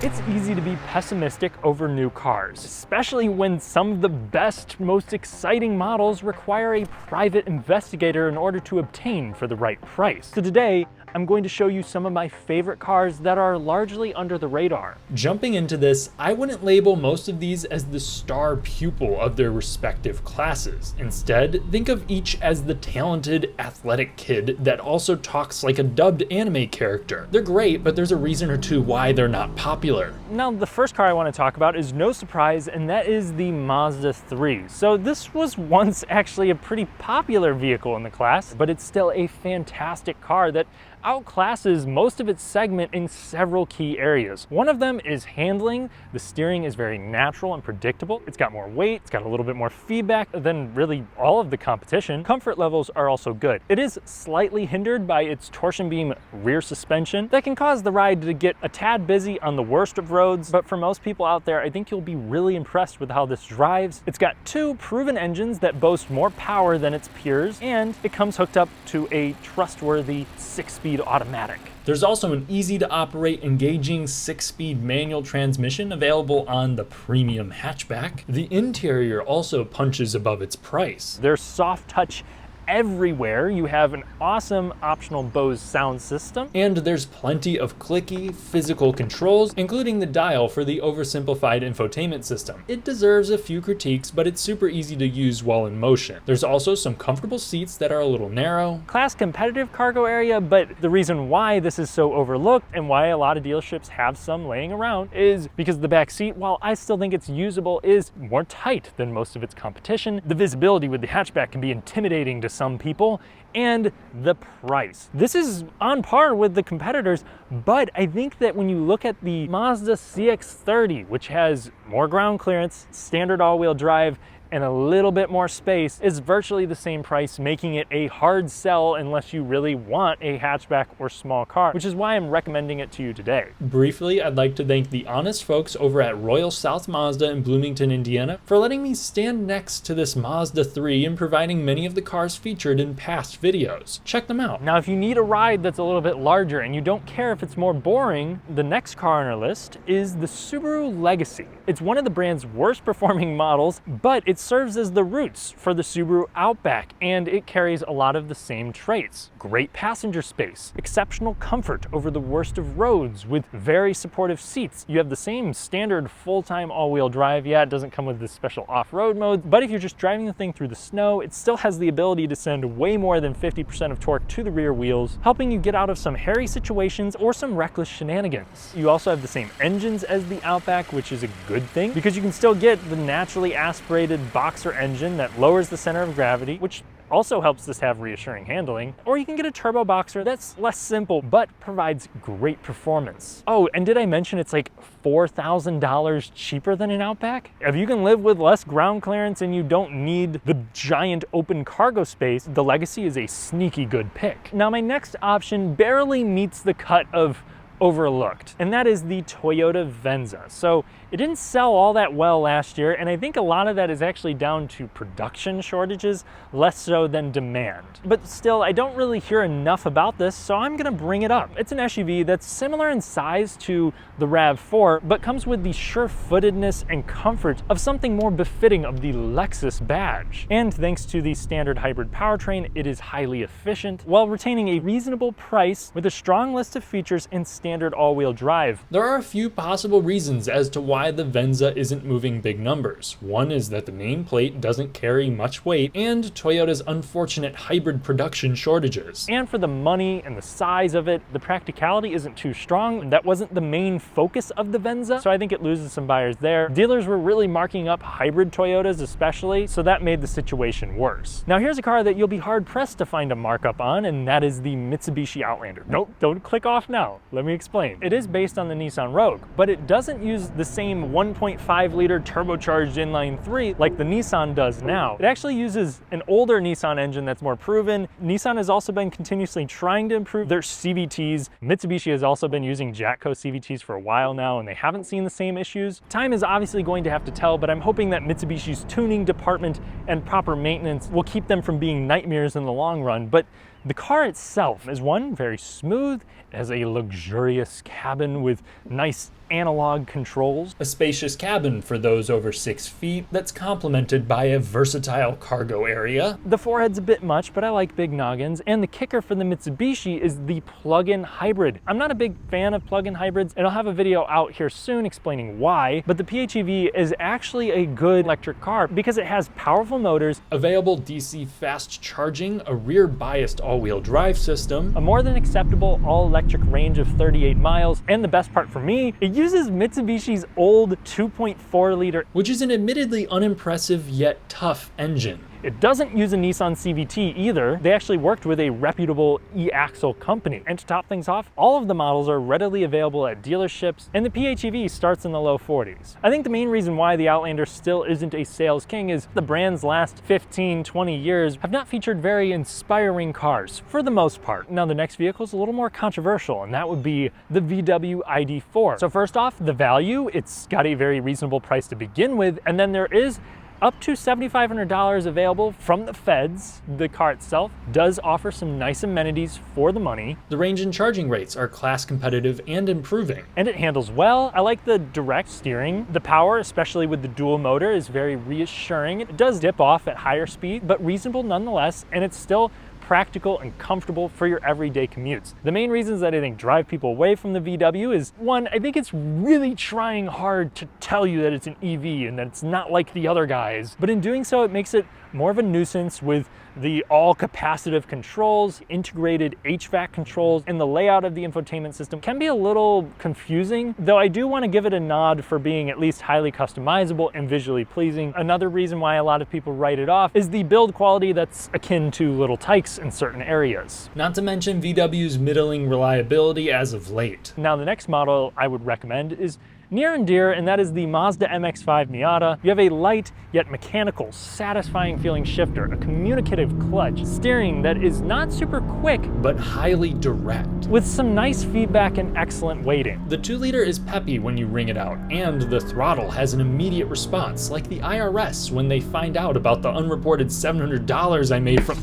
It's easy to be pessimistic over new cars, especially when some of the best, most exciting models require a private investigator in order to obtain for the right price. So today, I'm going to show you some of my favorite cars that are largely under the radar. Jumping into this, I wouldn't label most of these as the star pupil of their respective classes. Instead, think of each as the talented, athletic kid that also talks like a dubbed anime character. They're great, but there's a reason or two why they're not popular. Now, the first car I want to talk about is no surprise, and that is the Mazda 3. So this was once actually a pretty popular vehicle in the class, but it's still a fantastic car that outclasses most of its segment in several key areas. One of them is handling. The steering is very natural and predictable. It's got more weight, it's got a little bit more feedback than really all of the competition. Comfort levels are also good. It is slightly hindered by its torsion beam rear suspension that can cause the ride to get a tad busy on the worst of roads, but for most people out there, I think you'll be really impressed with how this drives. It's got two proven engines that boast more power than its peers, and it comes hooked up to a trustworthy 6-speed automatic. There's also an easy to operate, engaging 6-speed manual transmission available on the premium hatchback. The interior also punches above its price. There's soft touch everywhere. You have an awesome optional Bose sound system, and there's plenty of clicky physical controls, including the dial for the oversimplified infotainment system. It deserves a few critiques, but it's super easy to use while in motion. There's also some comfortable seats that are a little narrow. Class competitive cargo area, but the reason why this is so overlooked and why a lot of dealerships have some laying around is because the back seat, while I still think it's usable, is more tight than most of its competition. The visibility with the hatchback can be intimidating to some people, and the price. This is on par with the competitors, but I think that when you look at the Mazda CX-30, which has more ground clearance, standard all-wheel drive, and a little bit more space, is virtually the same price, making it a hard sell unless you really want a hatchback or small car, which is why I'm recommending it to you today. Briefly, I'd like to thank the honest folks over at Royal South Mazda in Bloomington, Indiana, for letting me stand next to this Mazda 3 and providing many of the cars featured in past videos. Check them out. Now, if you need a ride that's a little bit larger and you don't care if it's more boring, the next car on our list is the Subaru Legacy. It's one of the brand's worst performing models, but it serves as the roots for the Subaru Outback, and it carries a lot of the same traits. Great passenger space, exceptional comfort over the worst of roads with very supportive seats. You have the same standard full-time all-wheel drive. Yeah, it doesn't come with this special off-road mode, but if you're just driving the thing through the snow, it still has the ability to send way more than 50% of torque to the rear wheels, helping you get out of some hairy situations or some reckless shenanigans. You also have the same engines as the Outback, which is a good thing because you can still get the naturally aspirated boxer engine that lowers the center of gravity, which also helps this have reassuring handling, or you can get a turbo boxer that's less simple but provides great performance. Oh, and did I mention it's like $4,000 cheaper than an Outback? If you can live with less ground clearance and you don't need the giant open cargo space, the Legacy is a sneaky good pick. Now, my next option barely meets the cut of overlooked, and that is the Toyota Venza. So it didn't sell all that well last year, and I think a lot of that is actually down to production shortages, less so than demand. But still, I don't really hear enough about this, so I'm gonna bring it up. It's an SUV that's similar in size to the RAV4, but comes with the sure-footedness and comfort of something more befitting of the Lexus badge. And thanks to the standard hybrid powertrain, it is highly efficient while retaining a reasonable price with a strong list of features and standard all-wheel drive. There are a few possible reasons as to why the Venza isn't moving big numbers. One is that the nameplate doesn't carry much weight, and Toyota's unfortunate hybrid production shortages. And for the money and the size of it, the practicality isn't too strong. That wasn't the main focus of the Venza, so I think it loses some buyers there. Dealers were really marking up hybrid Toyotas especially, so that made the situation worse. Now here's a car that you'll be hard-pressed to find a markup on, and that is the Mitsubishi Outlander. Nope, don't click off now. Let me explain. It is based on the Nissan Rogue, but it doesn't use the same 1.5 liter turbocharged inline 3 like the Nissan does now. It actually uses an older Nissan engine that's more proven. Nissan has also been continuously trying to improve their CVTs. Mitsubishi has also been using Jatco CVTs for a while now, and they haven't seen the same issues. Time is obviously going to have to tell, but I'm hoping that Mitsubishi's tuning department and proper maintenance will keep them from being nightmares in the long run. But The car itself is one, very smooth. It has a luxurious cabin with nice analog controls, a spacious cabin for those over 6 feet that's complemented by a versatile cargo area. The forehead's a bit much, but I like big noggins, and the kicker for the Mitsubishi is the plug-in hybrid. I'm not a big fan of plug-in hybrids, and I'll have a video out here soon explaining why, but the PHEV is actually a good electric car because it has powerful motors, available DC fast charging, a rear-biased all-wheel drive system, a more than acceptable all-electric range of 38 miles, and the best part for me, it uses Mitsubishi's old 2.4 liter, which is an admittedly unimpressive yet tough engine. It doesn't use a Nissan CVT either. They actually worked with a reputable e-axle company. And to top things off, all of the models are readily available at dealerships, and the PHEV starts in the low 40s. I think the main reason why the Outlander still isn't a sales king is the brand's last 15, 20 years have not featured very inspiring cars, for the most part. Now the next vehicle is a little more controversial, and that would be the VW ID4. So first off, the value, it's got a very reasonable price to begin with, and then there is up to $7,500 available from the feds. The car itself does offer some nice amenities for the money. The range and charging rates are class competitive and improving. And it handles well. I like the direct steering. The power, especially with the dual motor, is very reassuring. It does dip off at higher speed, but reasonable nonetheless, and it's still practical and comfortable for your everyday commutes. The main reasons that I think drive people away from the VW is, one, I think it's really trying hard to tell you that it's an EV and that it's not like the other guys, but in doing so, it makes it more of a nuisance with the all-capacitive controls, integrated HVAC controls, and the layout of the infotainment system can be a little confusing, though I do want to give it a nod for being at least highly customizable and visually pleasing. Another reason why a lot of people write it off is the build quality that's akin to little tykes in certain areas. Not to mention VW's middling reliability as of late. Now the next model I would recommend is near and dear, and that is the Mazda MX-5 Miata. You have a light yet mechanical, satisfying feeling shifter, a communicative clutch, steering that is not super quick, but highly direct, with some nice feedback and excellent weighting. The 2-liter is peppy when you ring it out, and the throttle has an immediate response, like the IRS when they find out about the unreported $700 I made from...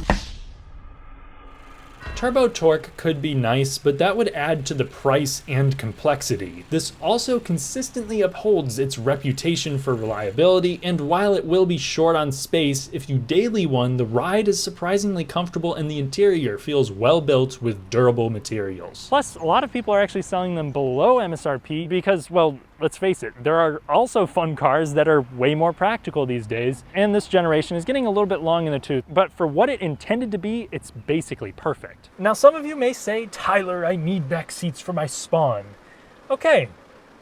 Turbo torque could be nice, but that would add to the price and complexity. This also consistently upholds its reputation for reliability, and while it will be short on space, if you daily one, the ride is surprisingly comfortable and the interior feels well built with durable materials. Plus, a lot of people are actually selling them below MSRP because, well, let's face it, there are also fun cars that are way more practical these days, and this generation is getting a little bit long in the tooth, but for what it intended to be, it's basically perfect. Now, some of you may say, Tyler, I need back seats for my Spawn. Okay,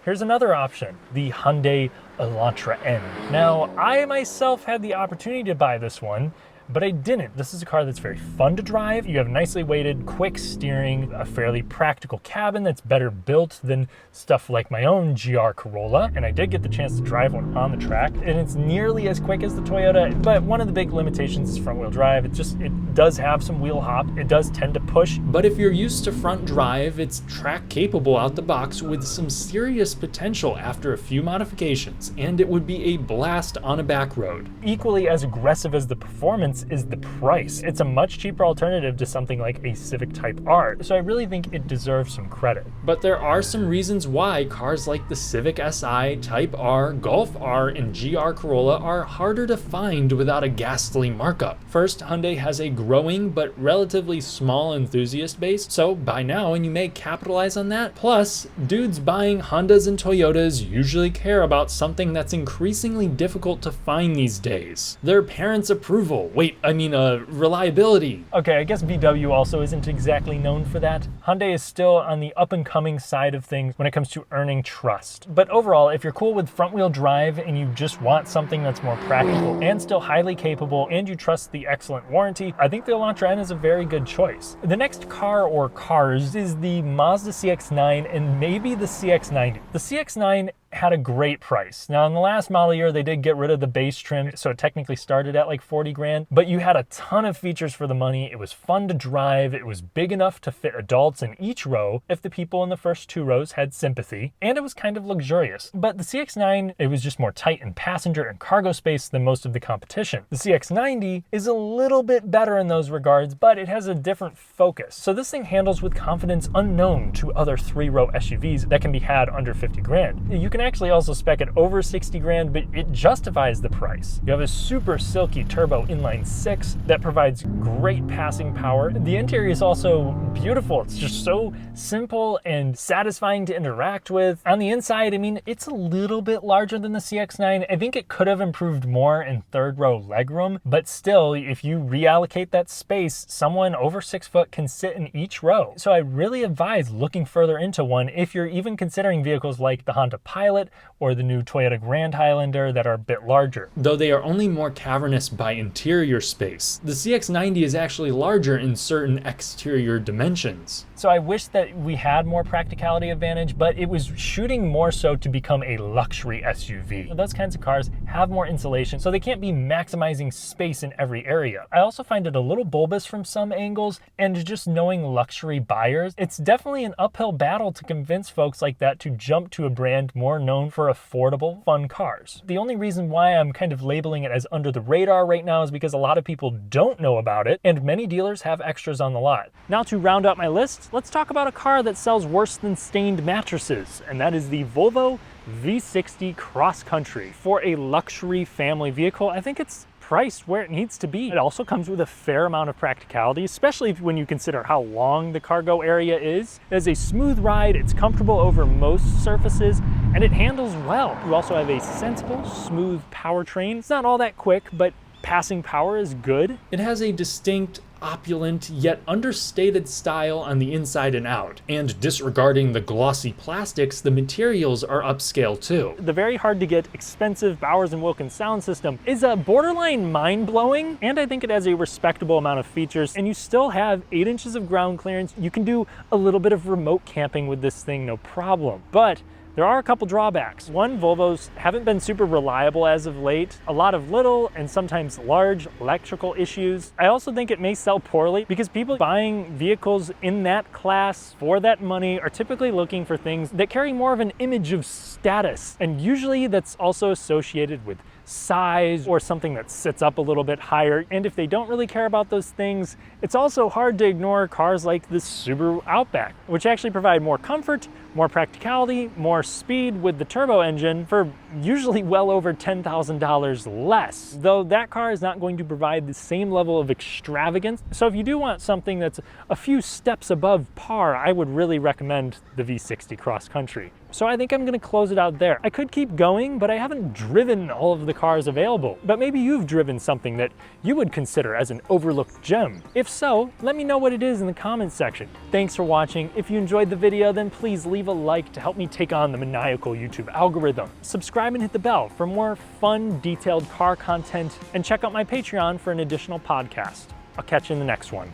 here's another option, the Hyundai Elantra N. Now, I myself had the opportunity to buy this one, but I didn't. This is a car that's very fun to drive. You have nicely weighted, quick steering, a fairly practical cabin that's better built than stuff like my own GR Corolla, and I did get the chance to drive one on the track, and it's nearly as quick as the Toyota, but one of the big limitations is front-wheel drive. It does have some wheel hop. It does tend to push, but if you're used to front drive, it's track capable out the box with some serious potential after a few modifications, and it would be a blast on a back road. Equally as aggressive as the performance is the price. It's a much cheaper alternative to something like a Civic Type R, so I really think it deserves some credit. But there are some reasons why cars like the Civic Si, Type R, Golf R, and GR Corolla are harder to find without a ghastly markup. First, Hyundai has a growing but relatively small enthusiast base, so buy now and you may capitalize on that. Plus, dudes buying Hondas and Toyotas usually care about something that's increasingly difficult to find these days: their parents' approval. Reliability. Okay, I guess VW also isn't exactly known for that. Hyundai is still on the up-and-coming side of things when it comes to earning trust. But overall, if you're cool with front-wheel drive and you just want something that's more practical and still highly capable, and you trust the excellent warranty, I think the Elantra N is a very good choice. The next car or cars is the Mazda CX-9 and maybe the CX-90. The CX-9 had a great price. Now in the last model year, they did get rid of the base trim, so it technically started at like 40 grand, but you had a ton of features for the money. It was fun to drive. It was big enough to fit adults in each row if the people in the first 2 rows had sympathy, and it was kind of luxurious. But the CX-9, it was just more tight in passenger and cargo space than most of the competition. The CX-90 is a little bit better in those regards, but it has a different focus. So this thing handles with confidence unknown to other 3-row SUVs that can be had under 50 grand. You can actually also spec it over 60 grand, but it justifies the price. You have a super silky turbo inline-6 that provides great passing power. The interior is also beautiful. It's just so simple and satisfying to interact with. On the inside, I mean, it's a little bit larger than the CX-9. I think it could have improved more in 3rd-row legroom, but still, if you reallocate that space, someone over 6 foot can sit in each row. So I really advise looking further into one if you're even considering vehicles like the Honda Pilot or the new Toyota Grand Highlander that are a bit larger. Though they are only more cavernous by interior space, the CX-90 is actually larger in certain exterior dimensions. So I wish that we had more practicality advantage, but it was shooting more so to become a luxury SUV. Those kinds of cars have more insulation, so they can't be maximizing space in every area. I also find it a little bulbous from some angles, and just knowing luxury buyers, it's definitely an uphill battle to convince folks like that to jump to a brand more known for affordable, fun cars. The only reason why I'm kind of labeling it as under the radar right now is because a lot of people don't know about it, and many dealers have extras on the lot. Now to round out my list, let's talk about a car that sells worse than stained mattresses, and that is the Volvo V60 Cross Country. For a luxury family vehicle, I think it's priced where it needs to be. It also comes with a fair amount of practicality, especially when you consider how long the cargo area is. It has a smooth ride, it's comfortable over most surfaces, and it handles well. You also have a sensible, smooth powertrain. It's not all that quick, but passing power is good. It has a distinct, opulent, yet understated style on the inside and out. And disregarding the glossy plastics, the materials are upscale too. The very hard to get expensive Bowers & Wilkins sound system is a borderline mind-blowing, and I think it has a respectable amount of features, and you still have 8 inches of ground clearance. You can do a little bit of remote camping with this thing, no problem. But there are a couple drawbacks. One, Volvos haven't been super reliable as of late. A lot of little and sometimes large electrical issues. I also think it may sell poorly because people buying vehicles in that class for that money are typically looking for things that carry more of an image of status. And usually that's also associated with size or something that sits up a little bit higher. And if they don't really care about those things, it's also hard to ignore cars like the Subaru Outback, which actually provide more comfort, more practicality, more speed with the turbo engine for usually well over $10,000 less. Though that car is not going to provide the same level of extravagance. So if you do want something that's a few steps above par, I would really recommend the V60 Cross Country. So I think I'm gonna close it out there. I could keep going, but I haven't driven all of the cars available. But maybe you've driven something that you would consider as an overlooked gem. If so, let me know what it is in the comments section. Thanks for watching. If you enjoyed the video, then please leave a like to help me take on the maniacal YouTube algorithm. Subscribe and hit the bell for more fun, detailed car content, and check out my Patreon for an additional podcast. I'll catch you in the next one.